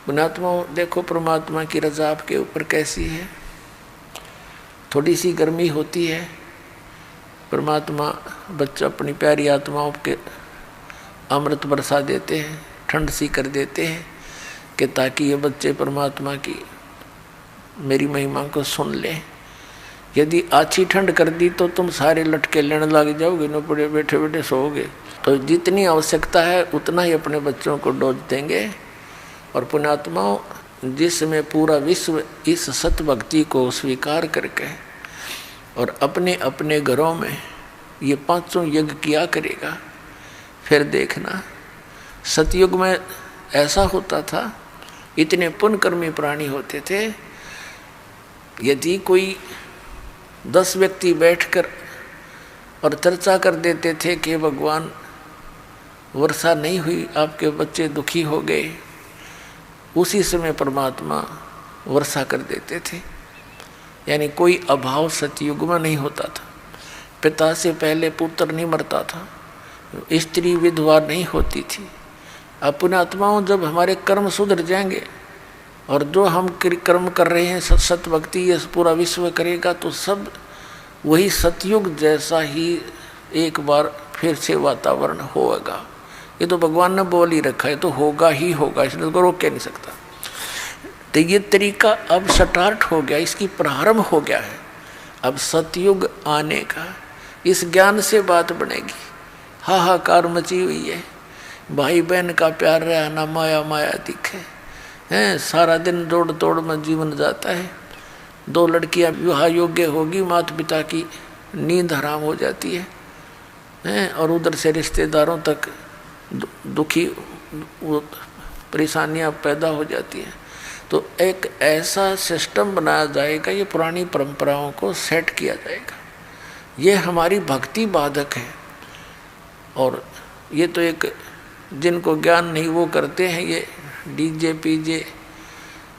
पुण्यात्मा देखो परमात्मा की रजा आपके ऊपर कैसी है। थोड़ी सी गर्मी होती है, परमात्मा बच्चा अपनी प्यारी आत्माओं के अमृत बरसा देते हैं, ठंड सी कर देते हैं कि ताकि ये बच्चे परमात्मा की मेरी महिमा को सुन लें। यदि अच्छी ठंड कर दी तो तुम सारे लटके लेने लग जाओगे, न पड़े बैठे बैठे सोओगे। तो जितनी आवश्यकता है उतना ही अपने बच्चों को डोज देंगे। और पुण्यात्माओं, जिसमें पूरा विश्व इस सत भक्ति को स्वीकार करके और अपने अपने घरों में ये पांचों यज्ञ किया करेगा, फिर देखना सतयुग में ऐसा होता था, इतने पुण्यकर्मी प्राणी होते थे। यदि कोई 10 व्यक्ति बैठकर और चर्चा कर देते थे कि भगवान वर्षा नहीं हुई, आपके बच्चे दुखी हो गए, उसी समय परमात्मा वर्षा कर देते थे। यानी कोई अभाव सतयुग में नहीं होता था। पिता से पहले पुत्र नहीं मरता था, स्त्री विधवा नहीं होती थी। अब पुण्यात्माओं, जब हमारे कर्म सुधर जाएंगे और जो हम कर्म कर रहे हैं सत भक्ति ये पूरा विश्व करेगा, तो सब वही सतयुग जैसा ही एक बार फिर से वातावरण होगा। ये तो भगवान ने बोल ही रखा है, तो होगा ही होगा, इसने तो रोक के नहीं सकता। तो ये तरीका अब स्टार्ट हो गया, इसकी प्रारंभ हो गया है अब सतयुग आने का। इस ज्ञान से बात बनेगी। हाहाकार मची हुई है, भाई बहन का प्यार रहा ना माया माया दिखे हैं। सारा दिन दौड़ दौड़ में जीवन जाता है। 2 लड़कियां विवाह योग्य होगी, माता पिता की नींद हराम हो जाती है और उधर से रिश्तेदारों तक दुखी परेशानियां पैदा हो जाती हैं। तो एक ऐसा सिस्टम बनाया जाएगा, ये पुरानी परंपराओं को सेट किया जाएगा। ये हमारी भक्ति बाधक है। और ये तो एक जिनको ज्ञान नहीं वो करते हैं ये डीजे पीजे।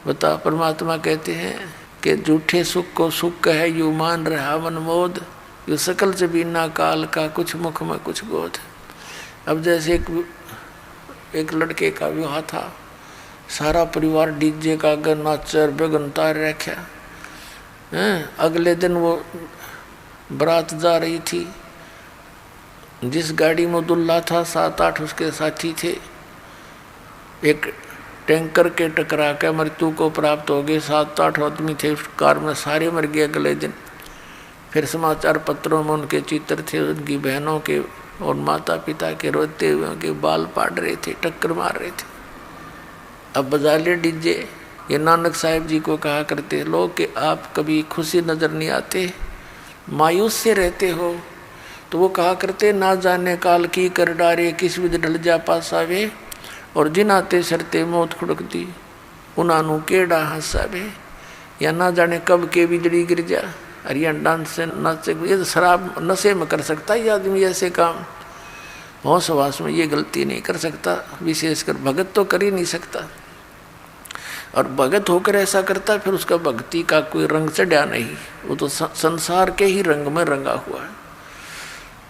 बता, परमात्मा कहते हैं कि झूठे सुख को सुख है, यू मान रहा मनमोद, यू सकल से बिना काल का, कुछ मुख में कुछ गोद। अब जैसे एक लड़के का विवाह था, सारा परिवार डीजे का अगर नाचर बेगनतार रखा। अगले दिन वो बारात जा रही थी, जिस गाड़ी में दुल्हा था 7-8 उसके साथी थे। एक टैंकर के टकरा के मृत्यु को प्राप्त हो गए। 7-8 आदमी थे उस कार में, सारे मर गए अगले दिन। फिर समाचार पत्रों में उनके चित्र थे, उनकी बहनों के और माता पिता के रोते हुए उनके बाल पाड़ रहे थे, टक्कर मार रहे थे। अब बजा ले डीजे। ये नानक साहिब जी को कहा करते लोग कि आप कभी खुशी नज़र नहीं आते, मायूस से रहते हो। तो वो कहा करते, ना जाने काल की कर डारे, किस विध ढल जा पासावे, और जिन आते सरते मौत खुड़कती, उन्होंने केड़ा हंसावे। या ना जाने कब के बिजली गिर जा, अरिया डांस से नाचे। ये तो शराब नशे में कर सकता है ये आदमी ऐसे काम, होश हवास में ये गलती नहीं कर सकता। विशेषकर भगत तो कर ही नहीं सकता। और भगत होकर ऐसा करता फिर उसका भक्ति का कोई रंग चढ़ा नहीं, वो तो संसार के ही रंग में रंगा हुआ है।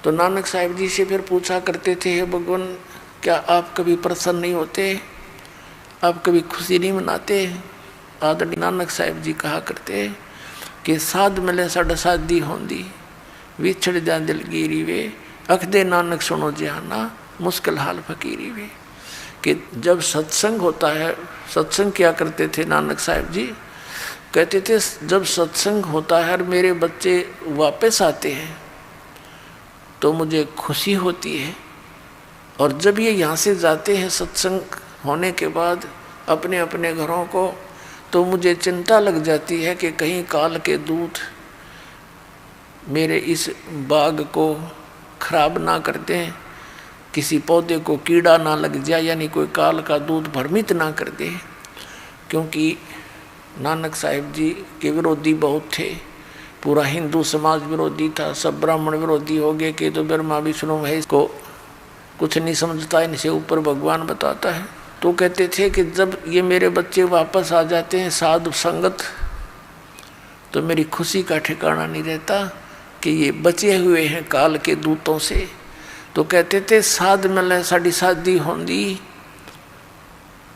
तो नानक साहिब जी से फिर पूछा करते थे, हे भगवान, क्या आप कभी प्रसन्न नहीं होते, आप कभी खुशी नहीं मनाते? आदरणीय नानक साहिब जी कहा करते कि साध मिले साढ़ा साधी होंदी, विछड़ जा दिलगिरी वे, अखदे नानक सुनो जहाना, मुश्किल हाल फकीरी वे। कि जब सत्संग होता है, सत्संग क्या करते थे नानक साहिब जी, कहते थे जब सत्संग होता है और मेरे बच्चे वापस आते हैं तो मुझे खुशी होती है। और जब ये यहाँ से जाते हैं सत्संग होने के बाद अपने अपने घरों को, तो मुझे चिंता लग जाती है कि कहीं काल के दूत मेरे इस बाग को खराब ना कर दें, किसी पौधे को कीड़ा ना लग जाए, यानी कोई काल का दूत भ्रमित ना कर दे। क्योंकि नानक साहिब जी के विरोधी बहुत थे, पूरा हिंदू समाज विरोधी था, सब ब्राह्मण विरोधी हो गए कि तो ब्रह्मा विष्णु महेश को कुछ नहीं समझता, इनसे ऊपर भगवान बताता है। तो कहते थे कि जब ये मेरे बच्चे वापस आ जाते हैं साधु संगत, तो मेरी खुशी का ठिकाना नहीं रहता कि ये बचे हुए हैं काल के दूतों से। तो कहते थे साध मिले साड़ी शादी होंदी,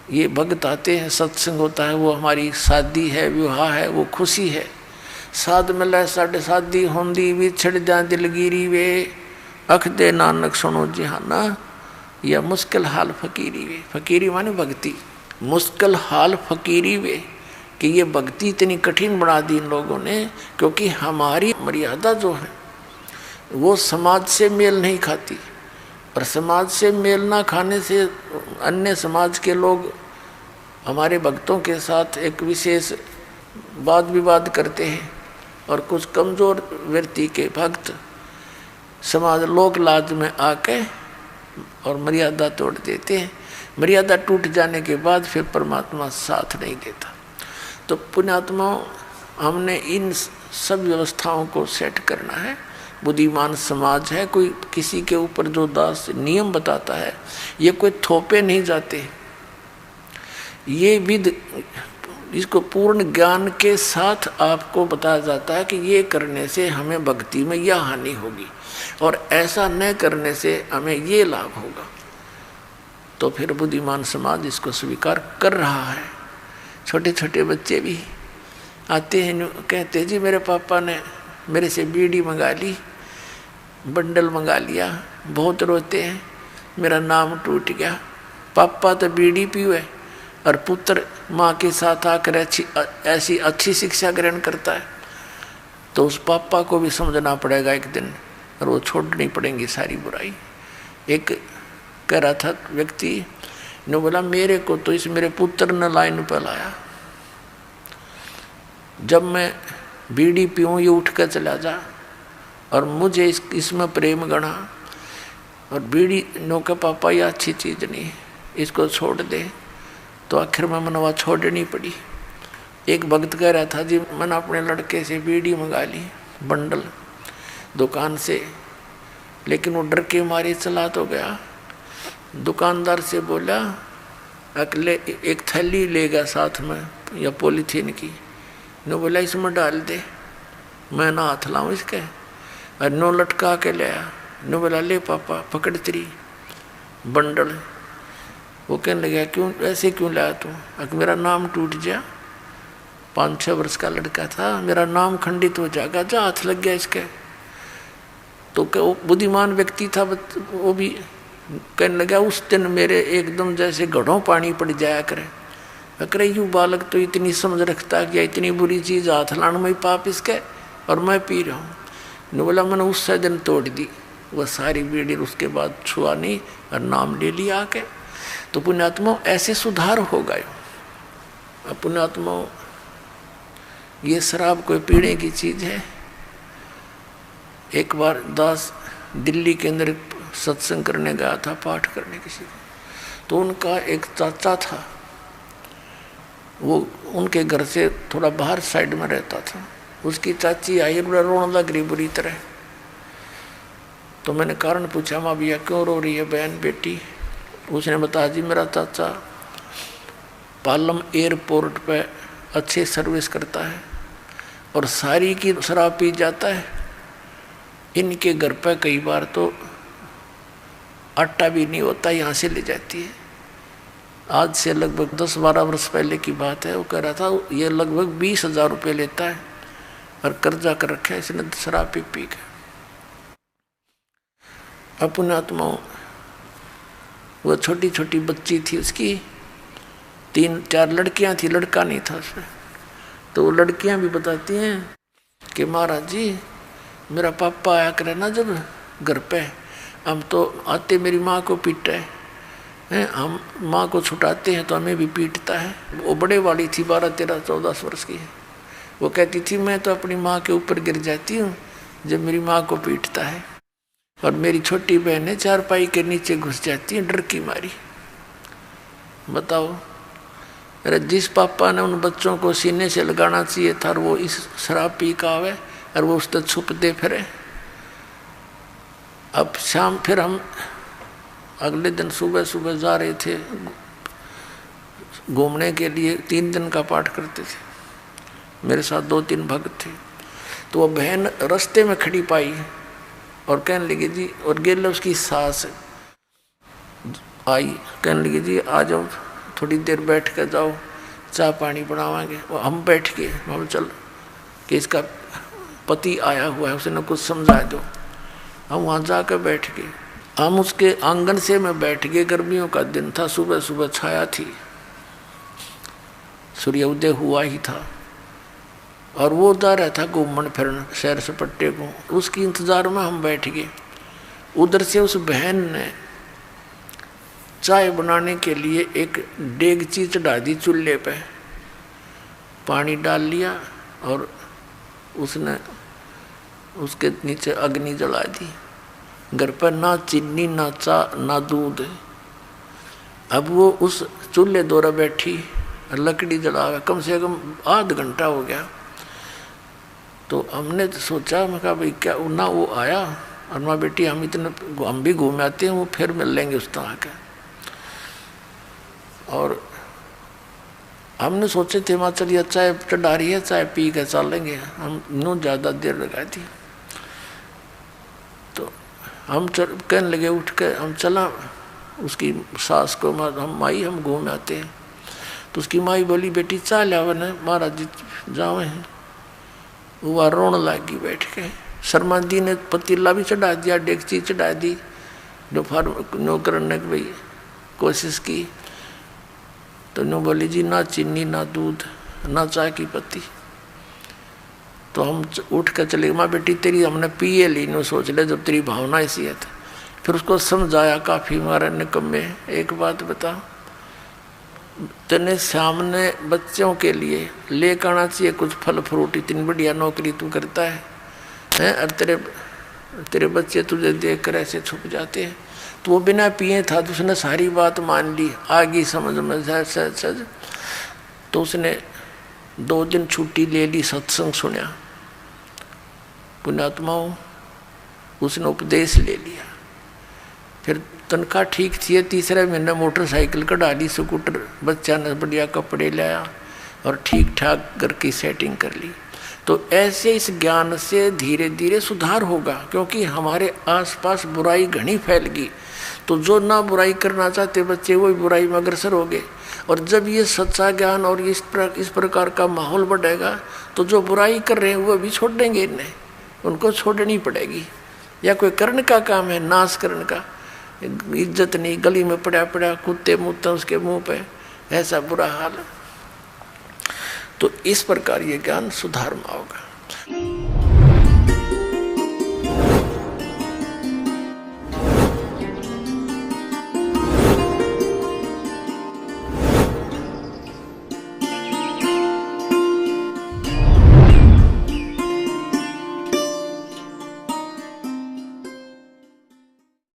ये भक्त आते हैं, सत्संग होता है, वो हमारी शादी है, विवाह है, वो खुशी है। साध मिले साढ़े शादी होंदी विछड़ जा दिलगिरी वे, अख दे नानक सुनो जिहाना, या मुश्किल हाल फकीरी वे। फकीरी माने भक्ति, मुश्किल हाल फकीरी वे, कि ये भक्ति इतनी कठिन बना दी इन लोगों ने, क्योंकि हमारी मर्यादा जो है वो समाज से मेल नहीं खाती। और समाज से मेल ना खाने से अन्य समाज के लोग हमारे भक्तों के साथ एक विशेष वाद विवाद करते हैं, और कुछ कमज़ोर व्यक्ति के भक्त समाज लोक लाज में आके और मर्यादा तोड़ देते हैं। मर्यादा टूट जाने के बाद फिर परमात्मा साथ नहीं देता। तो पुण्यात्माओं, हमने इन सब व्यवस्थाओं को सेट करना है। बुद्धिमान समाज है, कोई किसी के ऊपर जो दास नियम बताता है, ये कोई थोपे नहीं जाते। ये विध, इसको पूर्ण ज्ञान के साथ आपको बताया जाता है कि ये करने से हमें भक्ति में यह हानि होगी और ऐसा न करने से हमें ये लाभ होगा। तो फिर बुद्धिमान समाज इसको स्वीकार कर रहा है। छोटे छोटे बच्चे भी आते हैं, कहते हैं जी मेरे पापा ने मेरे से बीड़ी मंगा ली, बंडल मंगा लिया, बहुत रोते हैं, मेरा नाम टूट गया। पापा तो बीड़ी पीवे और पुत्र माँ के साथ आकर ऐसी अच्छी शिक्षा ग्रहण करता है, तो उस पापा को भी समझना पड़ेगा एक दिन, और वो छोड़नी पड़ेंगी सारी बुराई। एक कह रहा था व्यक्ति ने, बोला मेरे को तो इस मेरे पुत्र ने लाइन पर लाया, जब मैं बीड़ी पीऊँ ये उठ कर चला जा, और मुझे इसमें प्रेम गढ़ा, और बीड़ी नो के पापा ये अच्छी चीज़ नहीं, इसको छोड़ दे। तो आखिर में मनवा छोड़नी पड़ी। एक भक्त कह रहा था जी मैंने अपने लड़के से बीड़ी मंगा ली बंडल दुकान से, लेकिन वो डर के मारे चला तो गया। दुकानदार से बोला अगले एक थैली लेगा साथ में या पॉलीथीन की, नो बोला इसमें डाल दे, मैं ना हाथ लाऊं इसके, और नो लटका के ले आया। नो बोला ले पापा पकड़ तेरी बंडल। वो कहने लगा क्यों ऐसे क्यों लाया तू? अगर मेरा नाम टूट जा, 5-6 वर्ष का लड़का था, मेरा नाम खंडित हो जाएगा, जा हाथ लग गया इसके। तो वो बुद्धिमान व्यक्ति था, वो भी कहने लगा उस दिन मेरे एकदम जैसे घड़ों पानी पड़ जाया करे। अरे यूँ बालक तो इतनी समझ रखता है कि इतनी बुरी चीज़ हाथ लाने में पाप इसके, और मैं पी रहा हूँ। ने बोला मैंने उससे दिन तोड़ दी वह सारी बीड़ी, उसके बाद छुआ नहीं और नाम ले लिया आके। तो पुण्यात्मा ऐसे सुधार हो गए। अब पुण्यात्मा ये शराब कोई पीने की चीज़ है। एक बार दास दिल्ली के अंदर सत्संग करने गया था, पाठ करने किसी को, तो उनका एक चाचा था, वो उनके घर से थोड़ा बाहर साइड में रहता था। उसकी चाची आई, रोने लग रही बुरी तरह। तो मैंने कारण पूछा माँ भैया क्यों रो रही है बहन बेटी? उसने बताया जी मेरा चाचा पालम एयरपोर्ट पे अच्छे सर्विस करता है और सारी की शराब पी जाता है। इनके घर पे कई बार तो आटा भी नहीं होता, यहाँ से ले जाती है। आज से लगभग 10-12 वर्ष पहले की बात है। वो कह रहा था ये लगभग 20,000 रुपये लेता है और कर्जा कर रखा है इसने शराब पी पी के। अपने आत्माओं वो छोटी छोटी बच्ची थी, उसकी 3-4 लड़कियां थी, लड़का नहीं था उसमें। तो वो लड़कियां भी बताती हैं कि महाराज जी मेरा पापा आया करे ना जब घर पे, हम तो आते मेरी माँ को पीटते हैं, हम माँ को छुटाते हैं तो हमें भी पीटता है। वो बड़े वाली थी, 12-13-14 वर्ष की है। वो कहती थी मैं तो अपनी माँ के ऊपर गिर जाती हूँ जब मेरी माँ को पीटता है, और मेरी छोटी बहनें चारपाई के नीचे घुस जाती हैं डर की मारी। बताओ, अरे जिस पापा ने उन बच्चों को सीने से लगाना चाहिए था वो इस शराब पी का आवे और वो उससे छुपते फिरे। अब शाम फिर हम अगले दिन सुबह सुबह जा रहे थे घूमने के लिए, 3 दिन का पाठ करते थे। मेरे साथ 2-3 भक्त थे। तो वो बहन रास्ते में खड़ी पाई और कहने लगी जी, और गेल उसकी सास आई, कहने लगी जी आ जाओ थोड़ी देर बैठ कर जाओ, चाय पानी बनावाएंगे। हम बैठ के हम चल कि इसका पति आया हुआ है, उसने कुछ समझा दो। हम वहाँ जाकर बैठ गए, हम उसके आंगन से मैं बैठ गए। गर्मियों का दिन था, सुबह सुबह छाया थी, सूर्य उदय हुआ ही था, और वो जा रहा था घूमन फिरन सैर सपट्टे को। उसकी इंतजार में हम बैठ गए। उधर से उस बहन ने चाय बनाने के लिए एक डेगची चढ़ा दी चूल्हे पे, पानी डाल लिया और उसने उसके नीचे अग्नि जला दी। घर पर ना चीनी ना चा ना दूध। अब वो उस चूल्हे दौरा बैठी, लकड़ी जला, कम से कम आध घंटा हो गया। तो हमने तो सोचा, मैं कहा भाई क्या ना वो आया, और माँ बेटी हम भी घूम आते हैं, वो फिर मिल लेंगे उस तरह के। और हमने सोचे थे माँ चलिए चाय चढ़ा रही है, चाय पी के चलेंगे। हम नो ज़्यादा देर लगा दी। तो हम कहने लगे, उठ के हम चला उसकी सास को, हम माई हम घूम आते हैं। तो उसकी माई बोली बेटी चाय लावन है, महाराज जी जावे हैं। वो रोने लगी बैठ के। शर्मा जी ने पतीला भी चढ़ा दिया, डेगची चढ़ा दी, दोपहर नो करने की भाई कोशिश की। तो नो बोली जी ना चीनी ना दूध ना चाय की पत्ती। तो हम उठ कर चले, माँ बेटी तेरी हमने पिए ली, नो सोच ले जब तेरी भावना ऐसी है। फिर उसको समझाया काफ़ी, मारे निकम्मे एक बात बता, तेने सामने बच्चों के लिए लेकर आना चाहिए कुछ फल फ्रूट, इतनी बढ़िया नौकरी तू करता है और तेरे बच्चे तुझे देख कर ऐसे छुप जाते हैं। तो वो बिना पिए था, तो उसने सारी बात मान ली, आ गई समझ में सच। तो उसने 2 दिन छुट्टी ले ली, सत्संग सुना, पुण्यात्माओं उसने उपदेश ले लिया। फिर तनख्वाह ठीक थी, 3रे महीने मोटरसाइकिल कढ़ा ली, स्कूटर, बच्चा ने बढ़िया कपड़े लाया और ठीक ठाक घर की सेटिंग कर ली। तो ऐसे इस ज्ञान से धीरे धीरे सुधार होगा, क्योंकि हमारे आसपास बुराई घनी फैल गई। तो जो ना बुराई करना चाहते बच्चे वही बुराई में अग्रसर हो गए। और जब ये सच्चा ज्ञान और इस प्रकार का माहौल बढ़ेगा, तो जो बुराई कर रहे हैं वो भी छोड़ देंगे, इन्हें उनको छोड़नी पड़ेगी। या कोई कर्ण का काम है, नाश करण का, इज्जत नहीं, गली में पड़ा पड़ा कुत्ते मुत्ते उसके मुंह पे, ऐसा बुरा हाल। तो इस प्रकार ये ज्ञान सुधार में होगा।